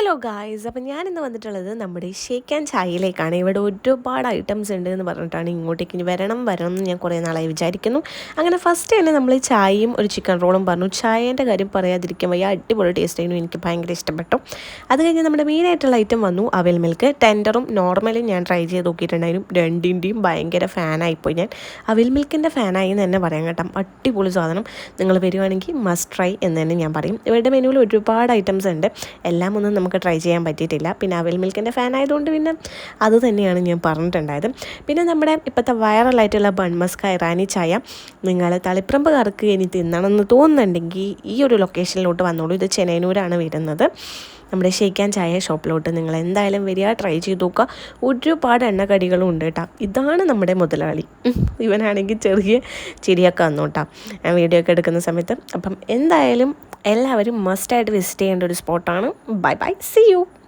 Hello guys, അപ്പം ഞാനിന്ന് വന്നിട്ടുള്ളത് നമ്മുടെ ഷേക്ക് ആൻഡ് ചായയിലേക്കാണ്. ഇവിടെ ഒരുപാട് ഐറ്റംസ് ഉണ്ട് എന്ന് പറഞ്ഞിട്ടാണ് ഇങ്ങോട്ടേക്ക് ഇനി വരണം എന്ന് ഞാൻ കുറേ നാളായി വിചാരിക്കുന്നു. അങ്ങനെ ഫസ്റ്റ് തന്നെ നമ്മൾ ചായയും ഒരു ചിക്കൻ റോളും പറഞ്ഞു. ചായേൻ്റെ കാര്യം പറയാതിരിക്കാൻ വയ്യ, അടിപൊളി ടേസ്റ്റ് ആയിരുന്നു, എനിക്ക് ഭയങ്കര ഇഷ്ടപ്പെട്ടു. അത് കഴിഞ്ഞ് നമ്മുടെ മെയിനായിട്ടുള്ള ഐറ്റം വന്നു അവിൽ മിൽക്ക്. ടെൻഡറും നോർമലും ഞാൻ ട്രൈ ചെയ്ത് നോക്കിയിട്ടുണ്ടായിരുന്നു, രണ്ടിൻ്റെയും ഭയങ്കര ഫാനായിപ്പോയി. ഞാൻ അവിൽ മിൽക്കിൻ്റെ ഫാനായി എന്ന് തന്നെ പറയാം കേട്ടോ. അടിപൊളി സാധനം, നിങ്ങൾ വരുവാണെങ്കിൽ മസ്റ്റ് ട്രൈ എന്ന് തന്നെ ഞാൻ പറയും. ഇവരുടെ മെനുവിൽ ഒരുപാട് ഐറ്റംസ് ഉണ്ട്, എല്ലാം ഒന്നും നമുക്ക് ട്രൈ ചെയ്യാൻ പറ്റിയിട്ടില്ല. പിന്നെ അവിൽ മിൽക്കിൻ്റെ ഫാൻ ആയതുകൊണ്ട് പിന്നെ അത് തന്നെയാണ് ഞാൻ പറഞ്ഞിട്ടുണ്ടായത്. പിന്നെ നമ്മുടെ ഇപ്പോഴത്തെ വൈറലായിട്ടുള്ള ബൺമസ്ക ഇറാനി ചായ, നിങ്ങൾ തളിപ്പറമ്പുകാർക്ക് ഇനി തിന്നണമെന്ന് തോന്നുന്നുണ്ടെങ്കിൽ ഈ ഒരു ലൊക്കേഷനിലോട്ട് വന്നോളൂ. ഇത് ചെന്നൈനൂരാണ് വരുന്നത്. നമ്മുടെ ഷേക്ക് ആൻഡ് ചായ ഷോപ്പിലോട്ട് നിങ്ങൾ എന്തായാലും വരിക, ട്രൈ ചെയ്ത് നോക്കുക. ഒരുപാട് എണ്ണക്കടികളും ഉണ്ട് കേട്ടോ. ഇതാണ് നമ്മുടെ മുതലാളി. ഇവനാണെങ്കിൽ ചെറിയ ചിരിയൊക്കെ വന്നു കേട്ടോ ഞാൻ വീഡിയോ ഒക്കെ എടുക്കുന്ന സമയത്ത്. അപ്പം എന്തായാലും എല്ലാവരും മസ്റ്റായിട്ട് വിസിറ്റ് ചെയ്യേണ്ട ഒരു സ്പോട്ടാണ്. Bye bye, see U.